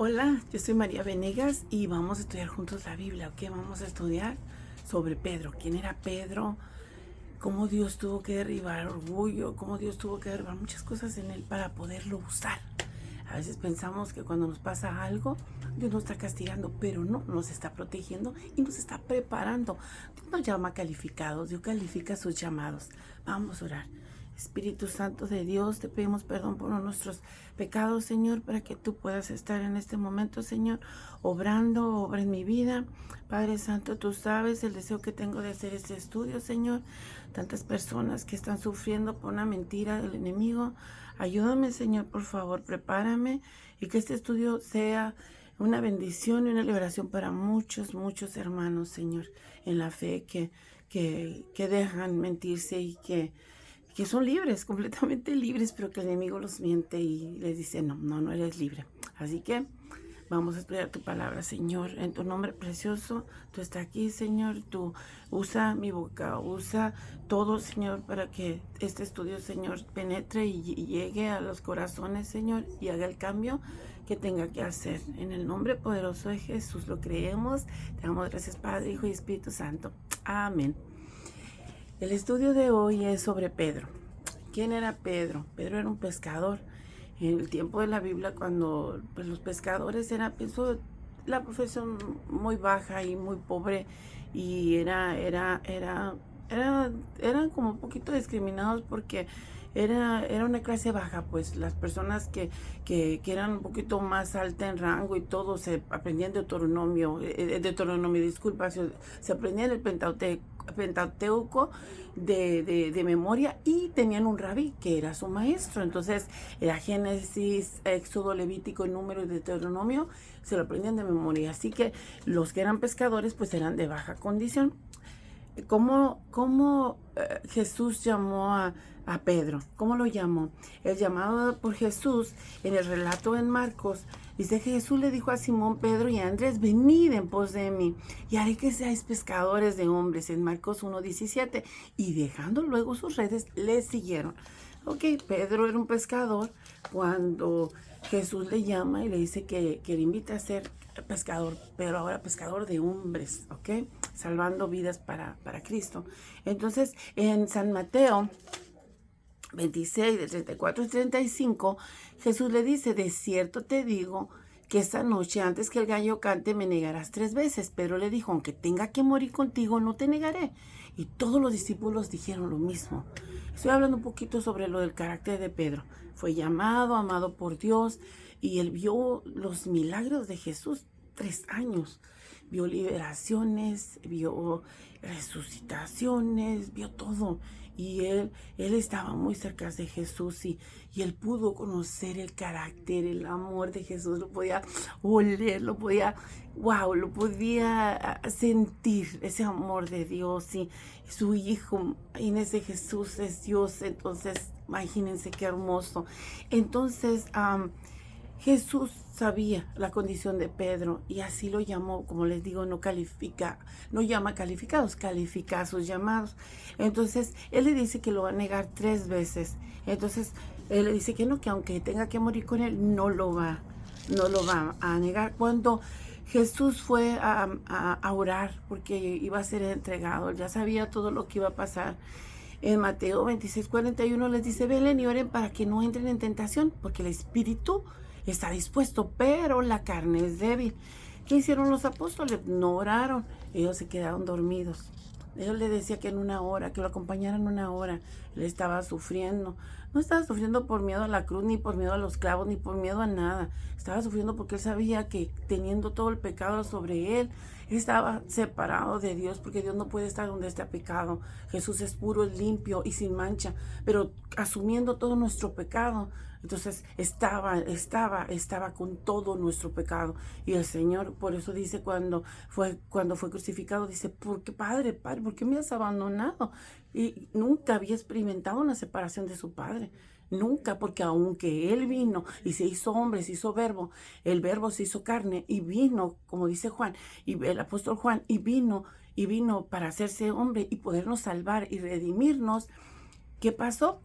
Hola, yo soy María Venegas y vamos a estudiar juntos la Biblia, ¿ok? Vamos a estudiar sobre Pedro. ¿Quién era Pedro? Cómo Dios tuvo que derribar orgullo, cómo Dios tuvo que derribar muchas cosas en él para poderlo usar. A veces pensamos que cuando nos pasa algo, Dios nos está castigando, pero no, nos está protegiendo y nos está preparando. Dios nos llama calificados, Dios califica sus llamados. Vamos a orar. Espíritu Santo de Dios, te pedimos perdón por nuestros pecados, Señor, para que tú puedas estar en este momento, Señor, obra en mi vida. Padre Santo, tú sabes el deseo que tengo de hacer este estudio, Señor. Tantas personas que están sufriendo por una mentira del enemigo. Ayúdame, Señor, por favor, prepárame y que este estudio sea una bendición y una liberación para muchos, muchos hermanos, Señor, en la fe que dejan mentirse y que son libres, completamente libres, pero que el enemigo los miente y les dice, no eres libre. Así que vamos a estudiar tu palabra, Señor, en tu nombre precioso. Tú estás aquí, Señor, tú usa mi boca, usa todo, Señor, para que este estudio, Señor, penetre y llegue a los corazones, Señor, y haga el cambio que tenga que hacer. En el nombre poderoso de Jesús lo creemos. Te damos gracias, Padre, Hijo y Espíritu Santo. Amén. El estudio de hoy es sobre Pedro. ¿Quién era Pedro? Pedro era un pescador. En el tiempo de la Biblia, cuando pues, los pescadores eran la profesión muy baja y muy pobre, y eran como un poquito discriminados porque era una clase baja, pues las personas que eran un poquito más alta en rango y todo, se aprendían disculpa, se aprendían el Pentateuco de memoria, y tenían un rabí que era su maestro. Entonces era Génesis, Éxodo, Levítico, Número y Deuteronomio, se lo aprendían de memoria. Así que los que eran pescadores pues eran de baja condición. ¿Cómo Jesús llamó a Pedro? ¿Cómo lo llamó? El llamado por Jesús en el relato en Marcos dice que Jesús le dijo a Simón, Pedro y a Andrés: venid en pos de mí y haré que seáis pescadores de hombres, en Marcos 1:17. Y dejando luego sus redes, le siguieron. Ok, Pedro era un pescador cuando Jesús le llama y le dice que le invita a ser pescador, pero ahora pescador de hombres, ¿ok? Salvando vidas para Cristo. Entonces, en San Mateo 26, de 34 y 35, Jesús le dice: de cierto te digo que esta noche, antes que el gallo cante, me negarás 3 veces. Pedro le dijo: aunque tenga que morir contigo, no te negaré. Y todos los discípulos dijeron lo mismo. Estoy hablando un poquito sobre lo del carácter de Pedro. Fue llamado, amado por Dios, y él vio los milagros de Jesús 3 años. Vio liberaciones, vio resucitaciones, vio todo. Y él estaba muy cerca de Jesús, y él pudo conocer el carácter, el amor de Jesús. Lo podía oler, lo podía sentir, ese amor de Dios. Y su hijo, Inés de Jesús, es Dios. Entonces, imagínense qué hermoso. Entonces, Jesús sabía la condición de Pedro y así lo llamó. Como les digo, no llama calificados, califica a sus llamados. Entonces, él le dice que lo va a negar 3 veces. Entonces, él le dice que no, que aunque tenga que morir con él, no lo va a negar. Cuando Jesús fue a orar porque iba a ser entregado, ya sabía todo lo que iba a pasar. En Mateo 26:41 les dice: velen y oren para que no entren en tentación, porque el espíritu está dispuesto, pero la carne es débil. ¿Qué hicieron los apóstoles? No oraron, ellos se quedaron dormidos. Él le decía que en 1 hora, que lo acompañaran 1 hora. Él estaba sufriendo. No estaba sufriendo por miedo a la cruz, ni por miedo a los clavos, ni por miedo a nada. Estaba sufriendo porque él sabía que teniendo todo el pecado sobre él estaba separado de Dios, porque Dios no puede estar donde está pecado. Jesús es puro, es limpio y sin mancha, pero asumiendo todo nuestro pecado. Entonces estaba con todo nuestro pecado. Y el Señor, por eso dice, cuando fue crucificado, dice: ¿por qué, Padre, por qué me has abandonado? Y nunca había experimentado una separación de su Padre. Nunca, porque aunque Él vino y se hizo hombre, se hizo verbo, el verbo se hizo carne y vino, como dice Juan, y el apóstol Juan, y vino para hacerse hombre y podernos salvar y redimirnos. ¿Qué pasó?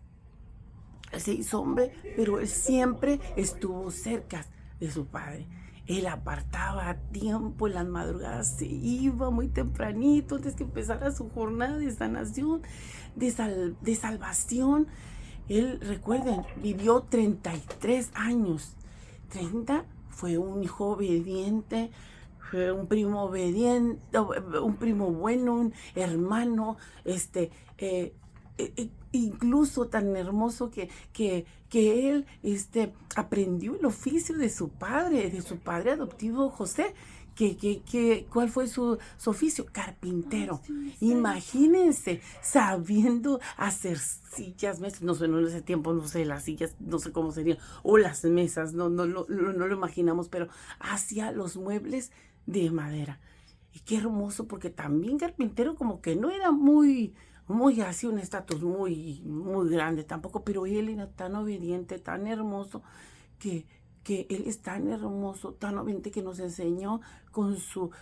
Él se hizo hombre, pero él siempre estuvo cerca de su Padre. Él apartaba tiempo en las madrugadas, se iba muy tempranito antes que empezara su jornada de sanación, de salvación. Él, recuerden, vivió 33 años. 30, fue un hijo obediente, fue un primo obediente, un primo bueno, un hermano, incluso tan hermoso que él aprendió el oficio de su padre adoptivo José. ¿Cuál fue su oficio? Carpintero. Imagínense, sabiendo hacer sillas, mesas, no sé, en ese tiempo, no sé, las sillas, no sé cómo serían, o las mesas, no lo imaginamos, pero hacía los muebles de madera. Y qué hermoso, porque también carpintero como que no era muy así un estatus muy grande tampoco, pero él era tan obediente, tan hermoso, que, que él es tan hermoso, tan obediente, que nos enseñó con su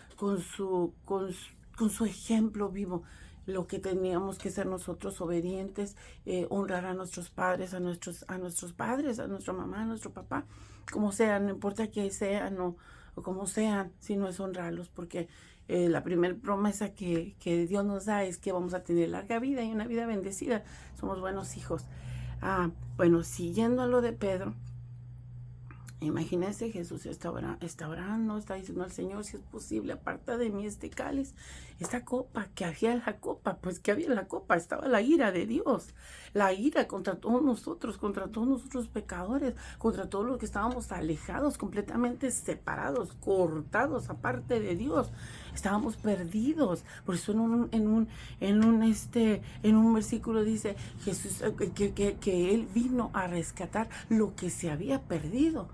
ejemplo vivo lo que teníamos que ser nosotros, obedientes, honrar a nuestros padres, a nuestros padres, a nuestra mamá, a nuestro papá, como sean, no importa que sean o como sean, sino es honrarlos, porque la primera promesa que Dios nos da es que vamos a tener larga vida y una vida bendecida. Somos buenos hijos. Bueno, siguiendo a lo de Pedro, imagínense, Jesús está orando, está diciendo al Señor, si es posible, aparta de mí este cáliz, esta copa. ¿Qué había en la copa? Pues que había en la copa, estaba la ira de Dios, la ira contra todos nosotros pecadores, contra todos los que estábamos alejados, completamente separados, cortados, aparte de Dios. Estábamos perdidos. Por eso en un versículo dice Jesús que Él vino a rescatar lo que se había perdido.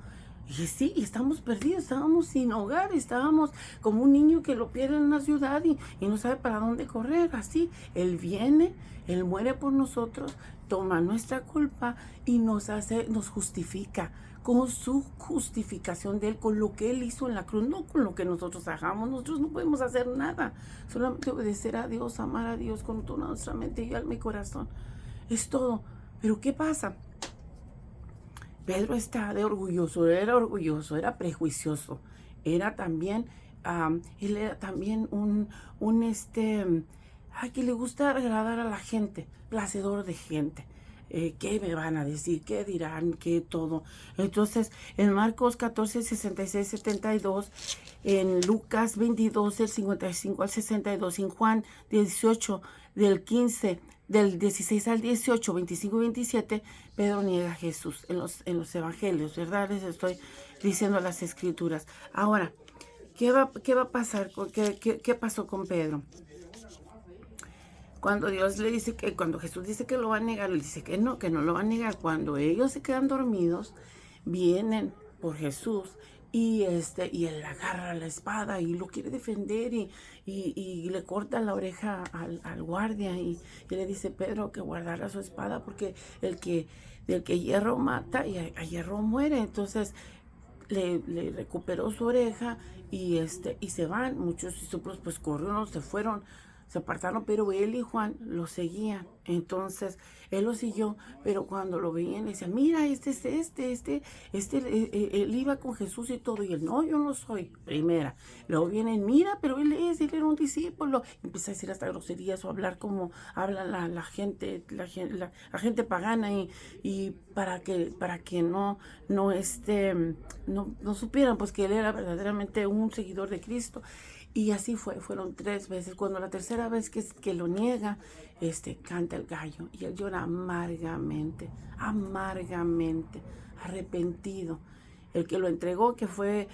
Y sí, estamos perdidos, estábamos sin hogar, estábamos como un niño que lo pierde en una ciudad y no sabe para dónde correr. Así, Él viene, Él muere por nosotros, toma nuestra culpa y nos justifica con su justificación de Él, con lo que Él hizo en la cruz, no con lo que nosotros hagamos. Nosotros no podemos hacer nada, solamente obedecer a Dios, amar a Dios con toda nuestra mente y alma y corazón. Es todo. Pero ¿qué pasa? Pedro era orgulloso, era prejuicioso, era también, él era también que le gusta agradar a la gente, placedor de gente. ¿Qué me van a decir? ¿Qué dirán? ¿Qué todo? Entonces, en Marcos 14, 66, 72, en Lucas 22, del 55 al 62, en Juan 18, del 15, del 16 al 18, 25 y 27, Pedro niega a Jesús en los evangelios, ¿verdad? Les estoy diciendo las escrituras. Ahora, ¿qué va a pasar? ¿Qué pasó con Pedro? Cuando cuando Jesús dice que lo va a negar, él dice que no lo va a negar. Cuando ellos se quedan dormidos, vienen por Jesús y él agarra la espada y lo quiere defender y le corta la oreja al guardia y le dice Pedro que guardara su espada, porque del que hierro mata y a hierro muere. Entonces le recuperó su oreja y se van. Muchos discípulos pues corrieron, se fueron, se apartaron, pero él y Juan lo seguían. Entonces él lo siguió, pero cuando lo veían le decían, mira, él iba con Jesús y todo, y él, no, yo no soy. Primera. Luego vienen, mira, pero él era un discípulo. Empieza a decir hasta groserías o hablar como habla la gente pagana, y para que no supieran pues que él era verdaderamente un seguidor de Cristo. Y así fueron 3 veces. Cuando la tercera vez que lo niega, canta el gallo y él llora amargamente, arrepentido. El que lo entregó, que fue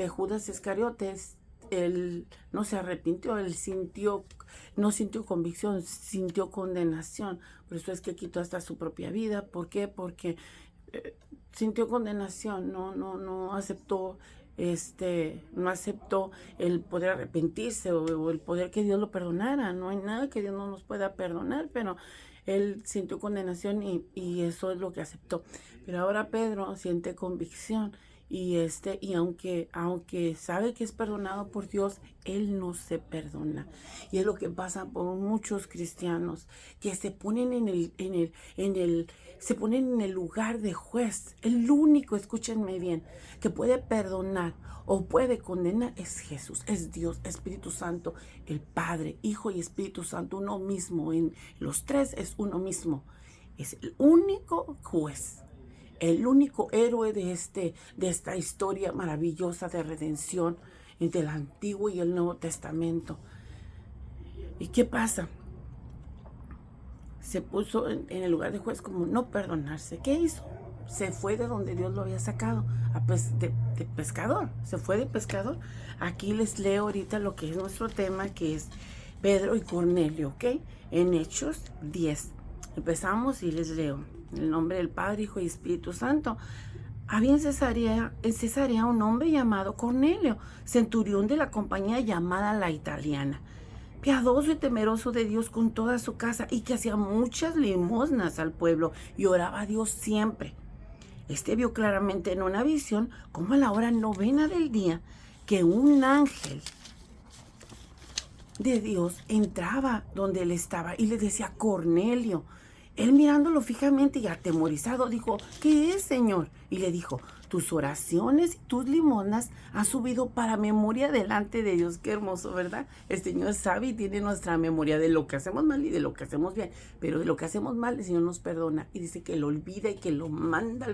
Judas Iscariotes, él no se arrepintió, él no sintió convicción, sintió condenación. Por eso es que quitó hasta su propia vida. ¿Por qué? Porque sintió condenación, no aceptó no aceptó el poder arrepentirse o el poder que Dios lo perdonara. No hay nada que Dios no nos pueda perdonar, pero él sintió condenación y eso es lo que aceptó. Pero ahora Pedro siente convicción y aunque sabe que es perdonado por Dios, él no se perdona. Y es lo que pasa por muchos cristianos que se ponen se ponen en el lugar de juez. El único, escúchenme bien, que puede perdonar o puede condenar es Jesús, es Dios, Espíritu Santo, el Padre, Hijo y Espíritu Santo, uno mismo. En los tres es uno mismo. Es el único juez, el único héroe de esta historia maravillosa de redención entre el Antiguo y el Nuevo Testamento. ¿Y qué pasa? Se puso en el lugar de juez como no perdonarse. ¿Qué hizo? Se fue de donde Dios lo había sacado, de pescador. Se fue de pescador. Aquí les leo ahorita lo que es nuestro tema, que es Pedro y Cornelio, ¿ok? En Hechos 10. Empezamos y les leo. En el nombre del Padre, Hijo y Espíritu Santo. Había en Cesarea un hombre llamado Cornelio, centurión de la compañía llamada La Italiana, piadoso y temeroso de Dios con toda su casa, y que hacía muchas limosnas al pueblo y oraba a Dios siempre. Este vio claramente en una visión, como a la hora 9 del día, que un ángel de Dios entraba donde él estaba y le decía: Cornelio. Él, mirándolo fijamente y atemorizado, dijo: ¿qué es, Señor? Y le dijo: tus oraciones y tus limosnas han subido para memoria delante de Dios. Qué hermoso, ¿verdad? El Señor sabe y tiene nuestra memoria de lo que hacemos mal y de lo que hacemos bien. Pero de lo que hacemos mal, el Señor nos perdona y dice que lo olvida y que lo manda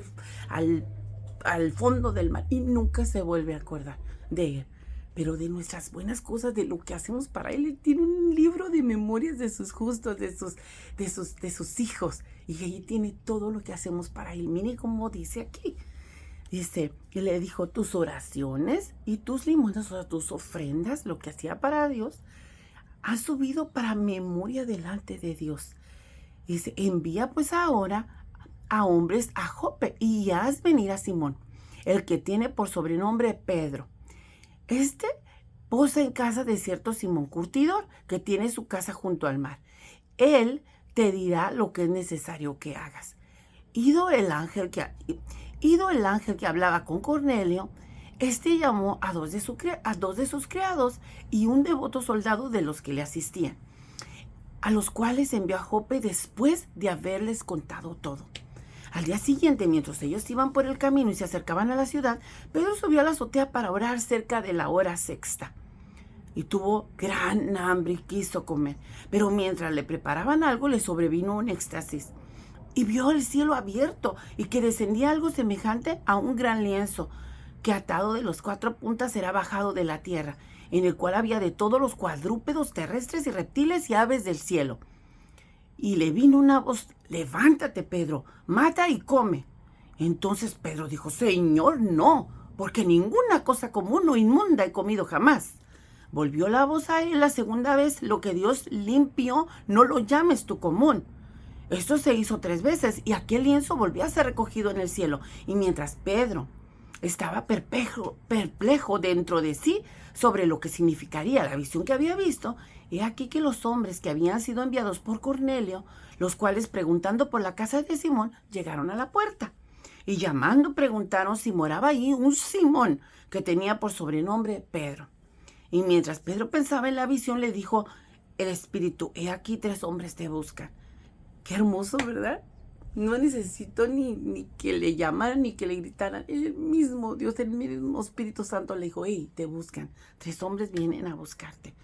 al fondo del mar y nunca se vuelve a acordar de él. Pero de nuestras buenas cosas, de lo que hacemos para él. Él tiene un libro de memorias de sus justos, de sus hijos. Y ahí tiene todo lo que hacemos para él. Mire cómo dice aquí. Dice, y le dijo: tus oraciones y tus limosnas, o sea, tus ofrendas, lo que hacía para Dios, ha subido para memoria delante de Dios. Dice: envía pues ahora a hombres a Jope y haz venir a Simón, el que tiene por sobrenombre Pedro. Este posa en casa de cierto Simón Curtidor, que tiene su casa junto al mar. Él te dirá lo que es necesario que hagas. Ido el ángel que hablaba con Cornelio, este llamó a dos de sus criados y un devoto soldado de los que le asistían, a los cuales envió a Jope después de haberles contado todo. Al día siguiente, mientras ellos iban por el camino y se acercaban a la ciudad, Pedro subió a la azotea para orar cerca de la hora sexta. Y tuvo gran hambre y quiso comer. Pero mientras le preparaban algo, le sobrevino un éxtasis. Y vio el cielo abierto y que descendía algo semejante a un gran lienzo, que atado de los 4 puntas era bajado de la tierra, en el cual había de todos los cuadrúpedos terrestres y reptiles y aves del cielo. Y le vino una voz: levántate, Pedro, mata y come. Entonces Pedro dijo: Señor, no, porque ninguna cosa común o inmunda he comido jamás. Volvió la voz a él la segunda vez: lo que Dios limpió, no lo llames tú común. Esto se hizo 3 veces y aquel lienzo volvió a ser recogido en el cielo. Y mientras Pedro estaba perplejo dentro de sí sobre lo que significaría la visión que había visto, he aquí que los hombres que habían sido enviados por Cornelio, los cuales, preguntando por la casa de Simón, llegaron a la puerta. Y llamando preguntaron si moraba allí un Simón, que tenía por sobrenombre Pedro. Y mientras Pedro pensaba en la visión, le dijo el Espíritu: he aquí 3 hombres te buscan. Qué hermoso, ¿verdad? No necesito ni que le llamaran ni que le gritaran. El mismo Dios, el mismo Espíritu Santo le dijo: hey, te buscan. 3 hombres vienen a buscarte,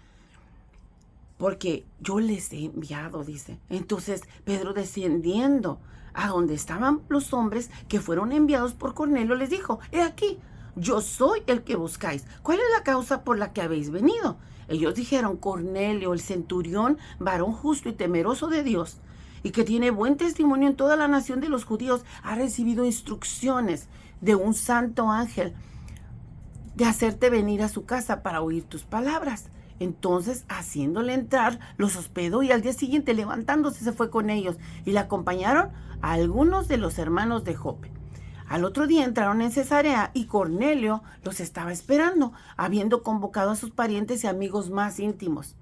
porque yo les he enviado, dice. Entonces Pedro, descendiendo a donde estaban los hombres que fueron enviados por Cornelio, les dijo: he aquí, yo soy el que buscáis. ¿Cuál es la causa por la que habéis venido? Ellos dijeron: Cornelio, el centurión, varón justo y temeroso de Dios, y que tiene buen testimonio en toda la nación de los judíos, ha recibido instrucciones de un santo ángel de hacerte venir a su casa para oír tus palabras. Entonces, haciéndole entrar, los hospedó, y al día siguiente, levantándose, se fue con ellos, y le acompañaron a algunos de los hermanos de Jope. Al otro día entraron en Cesarea, y Cornelio los estaba esperando, habiendo convocado a sus parientes y amigos más íntimos.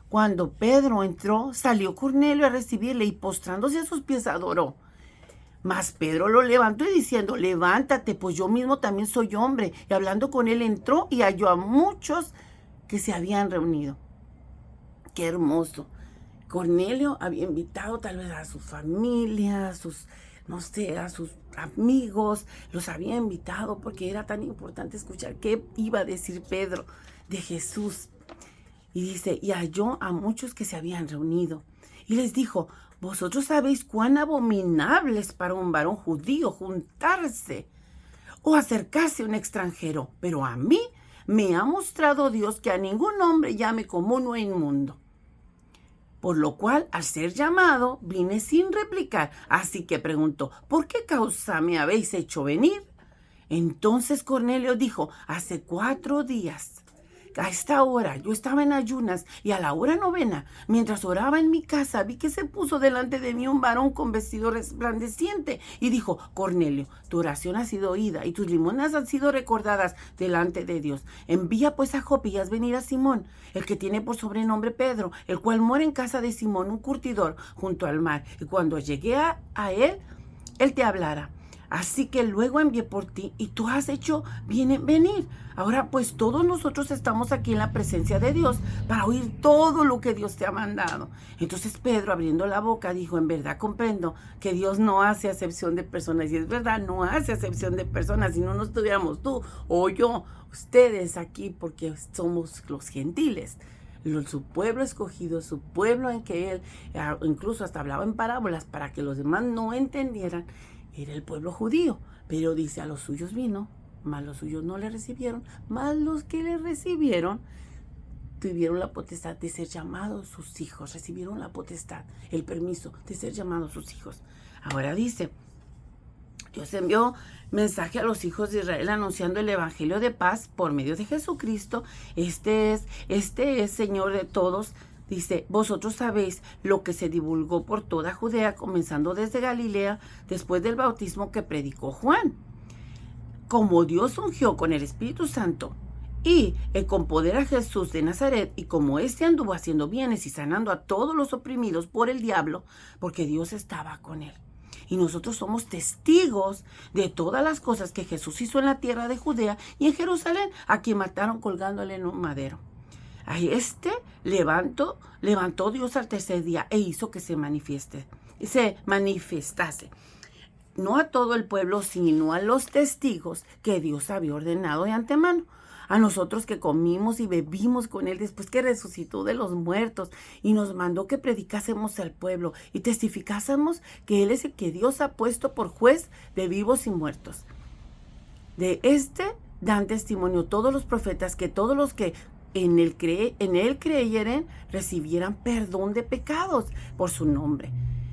Cuando Pedro entró, salió Cornelio a recibirle y, postrándose a sus pies, adoró. Mas Pedro lo levantó y diciendo, levántate, pues yo mismo también soy hombre. Y hablando con él entró y halló a muchos que se habían reunido. Qué hermoso. Cornelio había invitado tal vez a su familia, no sé, a sus amigos, los había invitado porque era tan importante escuchar qué iba a decir Pedro de Jesús. Y dice, y halló a muchos que se habían reunido. Y les dijo, vosotros sabéis cuán abominable es para un varón judío juntarse o acercarse a un extranjero, pero a mí me ha mostrado Dios que a ningún hombre llame común o inmundo. Por lo cual, al ser llamado, vine sin replicar. Así que preguntó, ¿por qué causa me habéis hecho venir? Entonces Cornelio dijo, hace 4 días, a esta hora yo estaba en ayunas y a la hora 9, mientras oraba en mi casa, vi que se puso delante de mí un varón con vestido resplandeciente y dijo, Cornelio, tu oración ha sido oída y tus limonas han sido recordadas delante de Dios. Envía pues a Jope y haz venir a Simón, el que tiene por sobrenombre Pedro, el cual mora en casa de Simón, un curtidor, junto al mar. Y cuando llegue a él, él te hablará. Así que luego envié por ti y tú has hecho bien venir. Ahora pues todos nosotros estamos aquí en la presencia de Dios para oír todo lo que Dios te ha mandado. Entonces Pedro, abriendo la boca, dijo, en verdad comprendo que Dios no hace acepción de personas. Y es verdad, no hace acepción de personas. Si no estuviéramos tú o yo, ustedes aquí, porque somos los gentiles. Su pueblo escogido, su pueblo en que él incluso hasta hablaba en parábolas para que los demás no entendieran, era el pueblo judío. Pero dice, a los suyos vino, mas los suyos no le recibieron, mas los que le recibieron tuvieron la potestad de ser llamados sus hijos, recibieron la potestad, el permiso de ser llamados sus hijos. Ahora dice, Dios envió mensaje a los hijos de Israel anunciando el evangelio de paz por medio de Jesucristo. Este es Señor de todos. Dice, vosotros sabéis lo que se divulgó por toda Judea, comenzando desde Galilea, después del bautismo que predicó Juan. Como Dios ungió con el Espíritu Santo y con poder a Jesús de Nazaret, y como éste anduvo haciendo bienes y sanando a todos los oprimidos por el diablo, porque Dios estaba con él. Y nosotros somos testigos de todas las cosas que Jesús hizo en la tierra de Judea y en Jerusalén, a quien mataron colgándole en un madero. A levantó Dios al tercer día e hizo que se manifestase. No a todo el pueblo, sino a los testigos que Dios había ordenado de antemano. A nosotros que comimos y bebimos con él después que resucitó de los muertos y nos mandó que predicásemos al pueblo y testificásemos que él es el que Dios ha puesto por juez de vivos y muertos. De dan testimonio todos los profetas, que todos los que en él creyeren recibieran perdón de pecados por su nombre.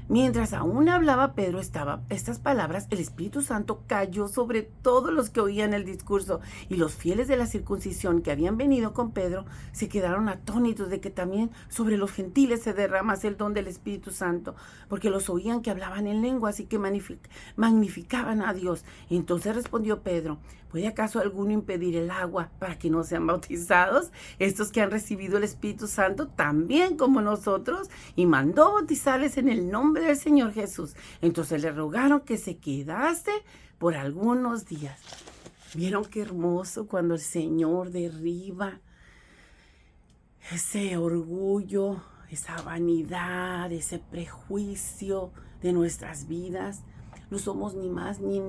Mientras aún hablaba Pedro estas palabras, el Espíritu Santo cayó sobre todos los que oían el discurso, y los fieles de la circuncisión que habían venido con Pedro se quedaron atónitos de que también sobre los gentiles se derramase el don del Espíritu Santo, porque los oían que hablaban en lenguas y que magnificaban a Dios. Y entonces respondió Pedro, ¿puede acaso alguno impedir el agua para que no sean bautizados estos que han recibido el Espíritu Santo también como nosotros? Y mandó bautizarles en el nombre del Señor Jesús. Entonces le rogaron que se quedase por algunos días. ¿Vieron qué hermoso cuando el Señor derriba ese orgullo, esa vanidad, ese prejuicio de nuestras vidas? No somos ni más ni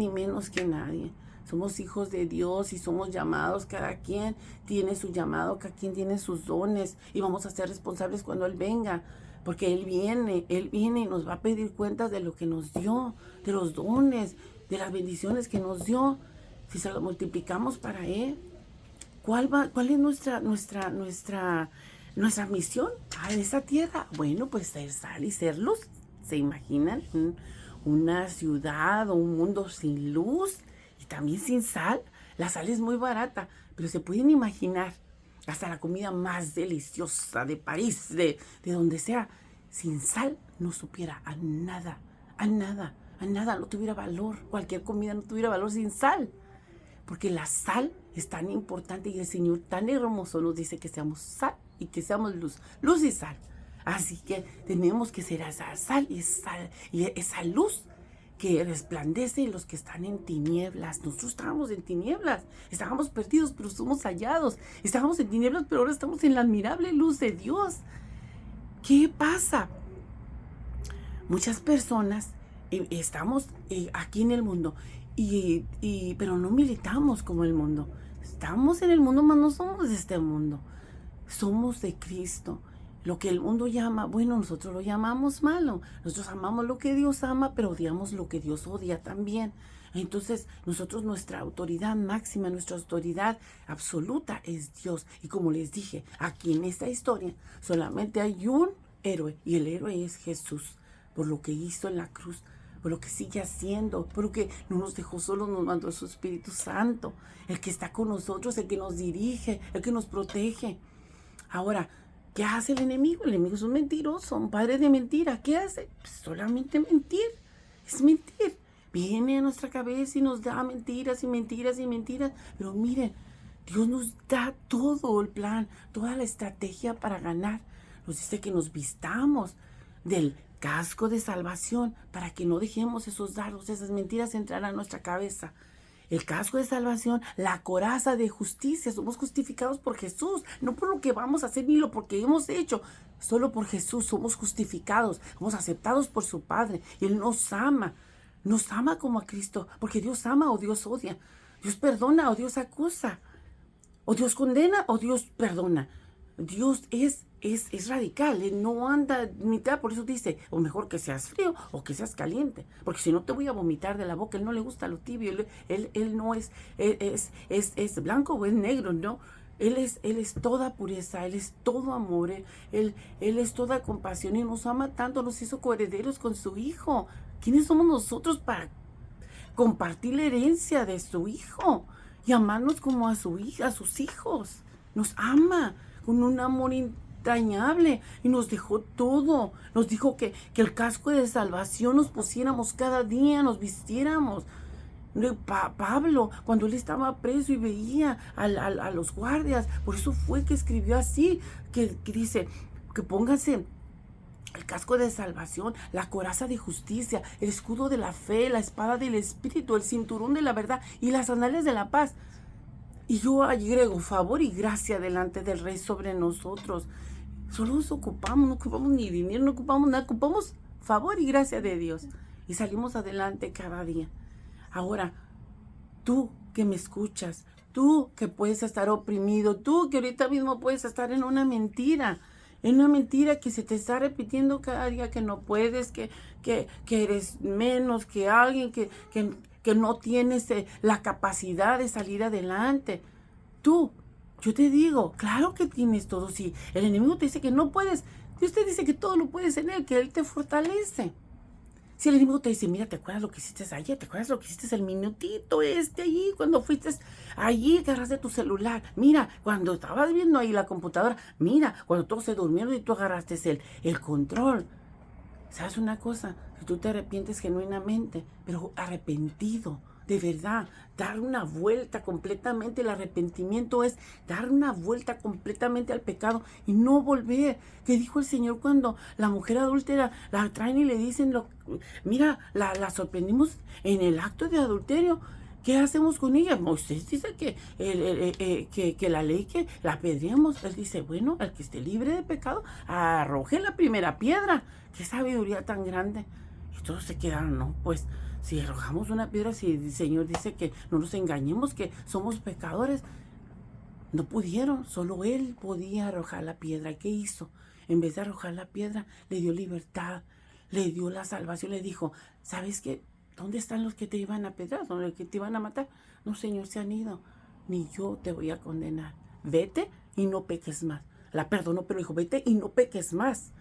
menos que nadie. Somos hijos de Dios y somos llamados. Cada quien tiene su llamado, cada quien tiene sus dones, y vamos a ser responsables cuando Él venga, porque Él viene y nos va a pedir cuentas de lo que nos dio, de los dones, de las bendiciones que nos dio, si se lo multiplicamos para Él. ¿Cuál es nuestra misión en esta tierra? Bueno, pues ser sal y ser luz. ¿Se imaginan una ciudad o un mundo sin luz y también sin sal? La sal es muy barata, pero se pueden imaginar hasta la comida más deliciosa de París, de donde sea, sin sal no supiera a nada, no tuviera valor. Cualquier comida no tuviera valor sin sal, porque la sal es tan importante y el Señor tan hermoso nos dice que seamos sal y que seamos luz y sal. Así que tenemos que ser esa sal y esa luz que resplandece en los que están en tinieblas. Nosotros estábamos en tinieblas, estábamos perdidos, pero somos hallados. Estábamos en tinieblas, pero ahora estamos en la admirable luz de Dios. ¿Qué pasa? Muchas personas estamos aquí en el mundo, pero no militamos como el mundo. Estamos en el mundo, mas no somos de este mundo. Somos de Cristo. Lo que el mundo llama, bueno, nosotros lo llamamos malo. Nosotros amamos lo que Dios ama, pero odiamos lo que Dios odia también. Entonces, nosotros, nuestra autoridad máxima, nuestra autoridad absoluta es Dios. Y como les dije, aquí en esta historia solamente hay un héroe, y el héroe es Jesús, por lo que hizo en la cruz, por lo que sigue haciendo, por lo que no nos dejó solos, nos mandó a su Espíritu Santo, el que está con nosotros, el que nos dirige, el que nos protege. Ahora, ¿qué hace el enemigo? El enemigo es un mentiroso, un padre de mentira. ¿Qué hace? Pues solamente mentir. Es mentir. Viene a nuestra cabeza y nos da mentiras y mentiras y mentiras. Pero miren, Dios nos da todo el plan, toda la estrategia para ganar. Nos dice que nos vistamos del casco de salvación para que no dejemos esos dardos, esas mentiras entrar a nuestra cabeza. El casco de salvación, la coraza de justicia. Somos justificados por Jesús, no por lo que vamos a hacer ni lo que hemos hecho. Solo por Jesús somos justificados, somos aceptados por su Padre. Y Él nos ama como a Cristo, porque Dios ama o Dios odia. Dios perdona o Dios acusa. O Dios condena o Dios perdona. Dios es radical, Él no anda mitad, por eso dice, o mejor que seas frío o que seas caliente, porque si no te voy a vomitar de la boca. Él no le gusta lo tibio, él no es blanco o es negro, no. Él es toda pureza, Él es todo amor, él es toda compasión y nos ama tanto, nos hizo coherederos con su Hijo. ¿Quiénes somos nosotros para compartir la herencia de su Hijo y amarnos como a sus hijos? Nos ama con un amor entrañable y nos dejó todo. Nos dijo que el casco de salvación nos pusiéramos cada día, nos vistiéramos. Pablo, cuando él estaba preso y veía a los guardias, por eso fue que escribió así, que dice que pónganse el casco de salvación, la coraza de justicia, el escudo de la fe, la espada del Espíritu, el cinturón de la verdad y las sandalias de la paz. Y yo agrego favor y gracia delante del Rey sobre nosotros. Solo nos ocupamos, no ocupamos ni dinero, no ocupamos nada, ocupamos favor y gracia de Dios. Y salimos adelante cada día. Ahora, tú que me escuchas, tú que puedes estar oprimido, tú que ahorita mismo puedes estar en una mentira que se te está repitiendo cada día, que no puedes, que eres menos que alguien, que no tienes la capacidad de salir adelante. Yo te digo, claro que tienes todo. Si el enemigo te dice que no puedes, Dios te dice que todo lo puedes en Él, que Él te fortalece. Si el enemigo te dice, mira, ¿te acuerdas lo que hiciste ayer? ¿Te acuerdas lo que hiciste el minutito allí cuando fuiste allí, agarraste tu celular? Mira, cuando estabas viendo ahí la computadora, mira, cuando todos se durmieron y tú agarraste el control. ¿Sabes una cosa? Si tú te arrepientes genuinamente, pero arrepentido, de verdad, dar una vuelta completamente. El arrepentimiento es dar una vuelta completamente al pecado y no volver. ¿Qué dijo el Señor cuando la mujer adúltera la traen y le dicen, mira, la sorprendimos en el acto de adulterio? ¿Qué hacemos con ella? Moisés dice que la ley, que la apedreamos. Él dice, bueno, el que esté libre de pecado, arroje la primera piedra. ¡Qué sabiduría tan grande! Y todos se quedaron, no, pues, si arrojamos una piedra, si el Señor dice que no nos engañemos, que somos pecadores. No pudieron, solo Él podía arrojar la piedra. ¿Qué hizo? En vez de arrojar la piedra, le dio libertad, le dio la salvación, le dijo, ¿sabes qué? ¿Dónde están los que te iban a apedrear? ¿Dónde los que te iban a matar? No, Señor, se han ido. Ni yo te voy a condenar. Vete y no peques más. La perdonó, pero dijo, vete y no peques más.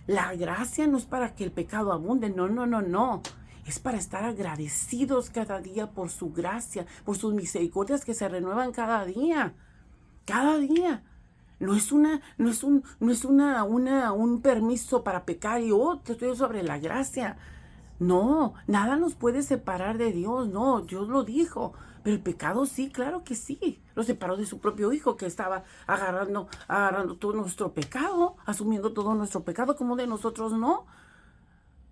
La gracia no es para que el pecado abunde. No. Es para estar agradecidos cada día por su gracia, por sus misericordias que se renuevan cada día. Cada día. No es un permiso para pecar y te estoy sobre la gracia. No, nada nos puede separar de Dios, no, Dios lo dijo, pero el pecado sí, claro que sí, lo separó de su propio Hijo que estaba agarrando todo nuestro pecado, asumiendo todo nuestro pecado, como de nosotros no.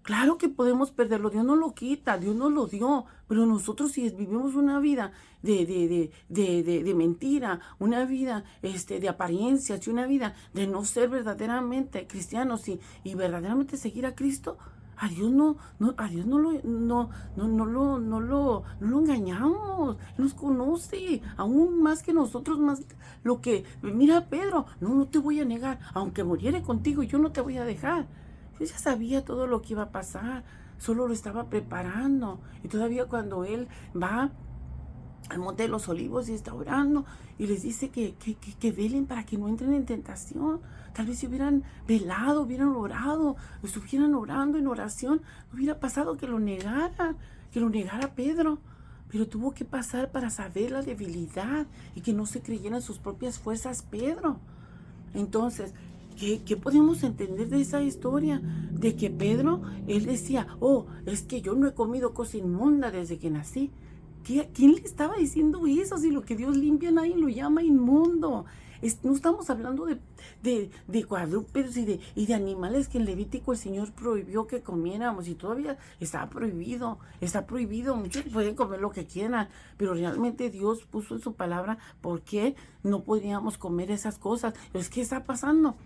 Claro que podemos perderlo, Dios no lo quita, Dios nos lo dio, pero nosotros si vivimos una vida de mentira, una vida de apariencias y una vida de no ser verdaderamente cristianos y verdaderamente seguir a Cristo, a Dios a Dios no lo engañamos, Él nos conoce, aún más que nosotros, más lo que, mira Pedro, no te voy a negar, aunque muriere contigo, yo no te voy a dejar. Yo ya sabía todo lo que iba a pasar, solo lo estaba preparando. Y todavía cuando él va al Monte de los Olivos y está orando y les dice que velen para que no entren en tentación. Tal vez si hubieran velado, hubieran orado, estuvieran orando en oración, no hubiera pasado que lo negara Pedro. Pero tuvo que pasar para saber la debilidad y que no se creyera en sus propias fuerzas Pedro. Entonces, ¿qué podemos entender de esa historia? De que Pedro, él decía, es que yo no he comido cosa inmunda desde que nací. ¿Quién le estaba diciendo eso? Si lo que Dios limpia nadie lo llama inmundo. No estamos hablando de cuadrúpedos y de animales que en Levítico el Señor prohibió que comiéramos y todavía está prohibido, muchos pueden comer lo que quieran, pero realmente Dios puso en su palabra por qué no podríamos comer esas cosas. ¿Qué está pasando?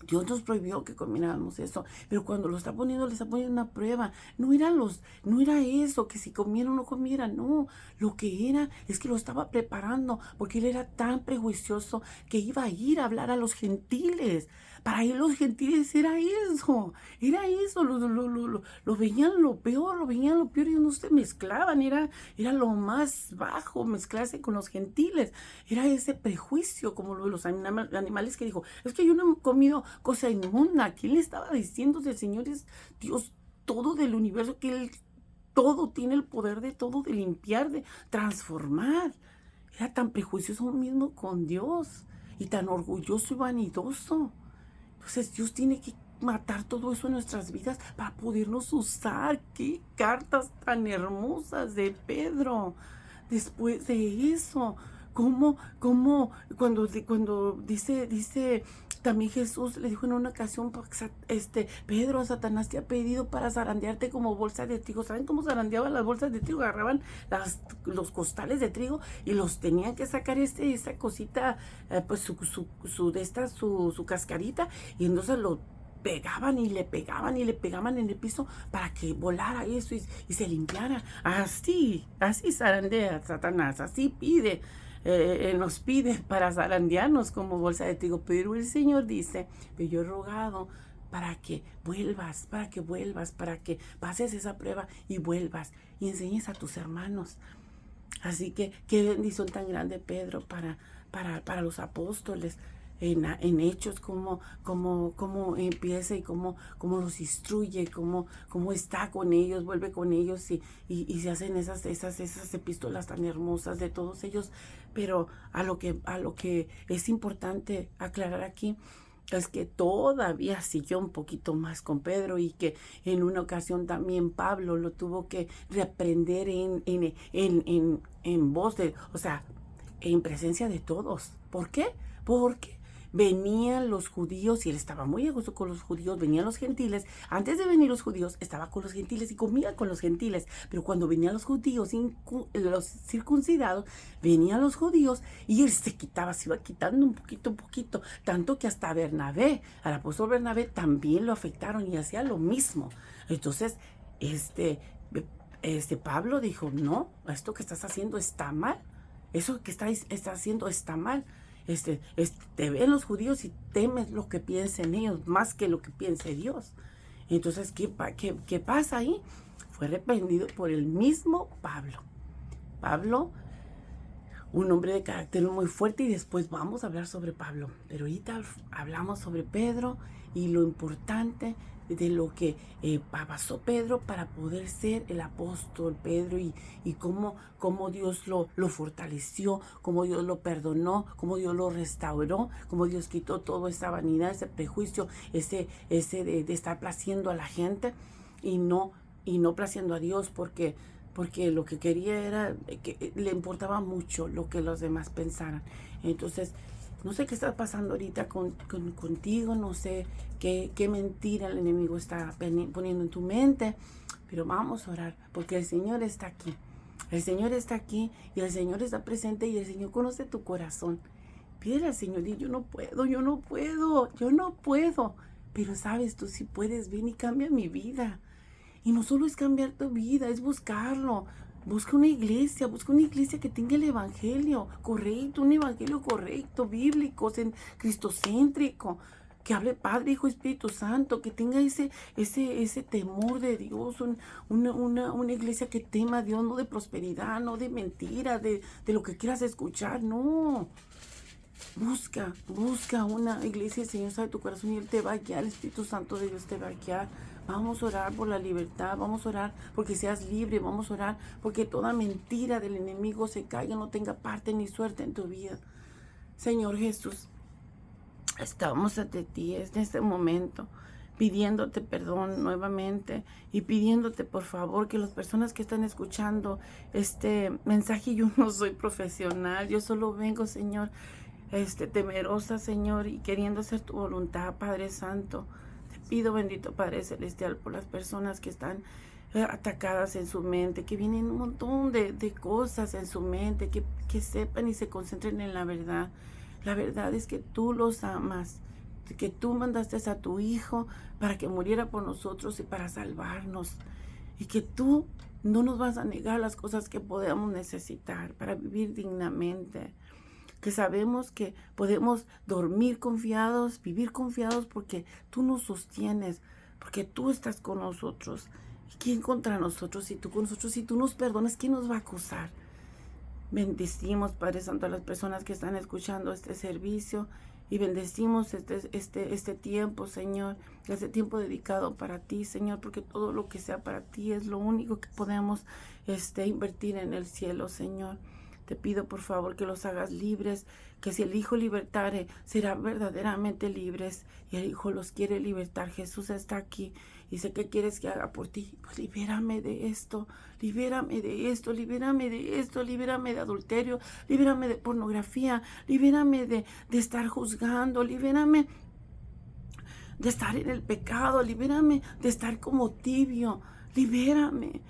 Dios nos prohibió que comiéramos eso, pero cuando le está poniendo una prueba. No era eso, que si comieran o no comieran, no. Lo que era es que lo estaba preparando, porque él era tan prejuicioso que iba a ir a hablar a los gentiles. Para él los gentiles era eso, lo veían lo peor, y ellos no se mezclaban, era lo más bajo mezclarse con los gentiles. Era ese prejuicio, como lo de los animales que dijo, es que yo no he comido cosa inmunda. ¿Quién le estaba diciendo? El Señor es Dios todo del universo, que Él todo tiene el poder de todo, de limpiar, de transformar. Era tan prejuicioso mismo con Dios y tan orgulloso y vanidoso. Entonces Dios tiene que matar todo eso en nuestras vidas para podernos usar. Qué cartas tan hermosas de Pedro. Después de eso, cuando dice también Jesús le dijo en una ocasión, Pedro, Satanás te ha pedido para zarandearte como bolsa de trigo. ¿Saben cómo zarandeaban las bolsas de trigo? Agarraban los costales de trigo y los tenían que sacar esa cosita, pues su cascarita, y entonces lo pegaban y le pegaban en el piso para que volara eso y se limpiara. Así zarandea Satanás, así nos pide para zarandearnos como bolsa de trigo. Pero el Señor dice, pero yo he rogado para que vuelvas, para que pases esa prueba y vuelvas y enseñes a tus hermanos. Así que qué bendición tan grande, Pedro, para los apóstoles. En Hechos, cómo empieza y cómo los instruye, cómo está con ellos, vuelve con ellos y se hacen esas epístolas tan hermosas de todos ellos. Pero a lo que es importante aclarar aquí es que todavía siguió un poquito más con Pedro, y que en una ocasión también Pablo lo tuvo que reprender en voz en presencia de todos. ¿Por qué? Porque venían los judíos y él estaba muy a gusto con los judíos, venían los gentiles. Antes de venir los judíos, estaba con los gentiles y comía con los gentiles. Pero cuando venían los judíos, los circuncidados, venían los judíos y él se iba quitando un poquito. Tanto que hasta Bernabé, al apóstol Bernabé, también lo afectaron y hacía lo mismo. Entonces, Pablo dijo, no, esto que estás haciendo está mal. Eso que estás haciendo está mal. Te ven los judíos y temes lo que piensen ellos más que lo que piense Dios. Entonces, ¿qué pasa ahí? Fue reprendido por el mismo Pablo. Pablo, un hombre de carácter muy fuerte, y después vamos a hablar sobre Pablo. Pero ahorita hablamos sobre Pedro y lo importante de lo que pasó Pedro para poder ser el apóstol Pedro, y cómo Dios lo fortaleció, cómo Dios lo perdonó, cómo Dios lo restauró, cómo Dios quitó toda esa vanidad, ese prejuicio, ese de estar placiendo a la gente y no placiendo a Dios, porque lo que quería era que le importaba mucho lo que los demás pensaran. Entonces, No sé qué está pasando ahorita contigo, no sé qué mentira el enemigo está poniendo en tu mente, pero vamos a orar porque el Señor está aquí. El Señor está aquí y el Señor está presente y el Señor conoce tu corazón. Pídele al Señor y yo no puedo. Pero sabes, tú sí puedes, ven y cambia mi vida. Y no solo es cambiar tu vida, es buscarlo. Busca una iglesia que tenga el evangelio correcto, un evangelio correcto, bíblico, cristocéntrico, que hable Padre, Hijo, Espíritu Santo, que tenga ese temor de Dios, una iglesia que tema a Dios, no de prosperidad, no de mentira, de lo que quieras escuchar, no. Busca una iglesia, el Señor sabe tu corazón y Él te va a guiar, el Espíritu Santo de Dios te va a guiar. Vamos a orar por la libertad, vamos a orar porque seas libre, vamos a orar porque toda mentira del enemigo se caiga, no tenga parte ni suerte en tu vida. Señor Jesús, estamos ante ti en este momento, pidiéndote perdón nuevamente y pidiéndote por favor que las personas que están escuchando este mensaje, yo no soy profesional, yo solo vengo, Señor, temerosa, Señor, y queriendo hacer tu voluntad, Padre Santo. Te pido, bendito Padre Celestial, por las personas que están atacadas en su mente, que vienen un montón de cosas en su mente, que sepan y se concentren en la verdad. La verdad es que tú los amas, que tú mandaste a tu Hijo para que muriera por nosotros y para salvarnos, y que tú no nos vas a negar las cosas que podamos necesitar para vivir dignamente. Que sabemos que podemos dormir confiados, vivir confiados porque tú nos sostienes, porque tú estás con nosotros. ¿Y quién contra nosotros? Si tú con nosotros, si tú nos perdonas, ¿quién nos va a acusar? Bendecimos, Padre Santo, a las personas que están escuchando este servicio y bendecimos este tiempo, Señor, este tiempo dedicado para ti, Señor, porque todo lo que sea para ti es lo único que podemos invertir en el cielo, Señor. Te pido por favor que los hagas libres, que si el Hijo libertare, serán verdaderamente libres y el Hijo los quiere libertar. Jesús está aquí y sé que quieres que haga por ti. Pues libérame de esto, libérame de esto, libérame de esto, libérame de adulterio, libérame de pornografía, libérame de estar juzgando, libérame de estar en el pecado, libérame de estar como tibio, libérame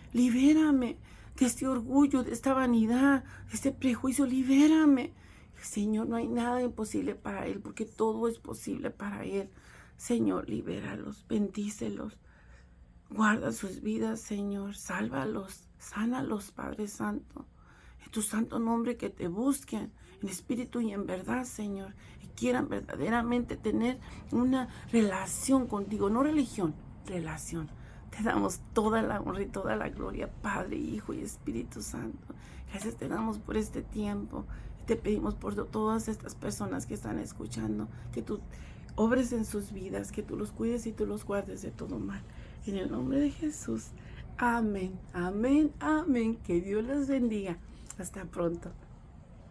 de este orgullo, de esta vanidad, de este prejuicio, libérame. Señor, no hay nada imposible para Él, porque todo es posible para Él. Señor, libéralos, bendícelos, guarda sus vidas, Señor, sálvalos, sánalos, Padre Santo. En tu santo nombre, que te busquen en espíritu y en verdad, Señor, y quieran verdaderamente tener una relación contigo, no religión, relación. Te damos toda la honra y toda la gloria, Padre, Hijo y Espíritu Santo. Gracias te damos por este tiempo. Te pedimos por todas estas personas que están escuchando, que tú obres en sus vidas, que tú los cuides y tú los guardes de todo mal. En el nombre de Jesús. Amén, amén, amén. Que Dios los bendiga. Hasta pronto.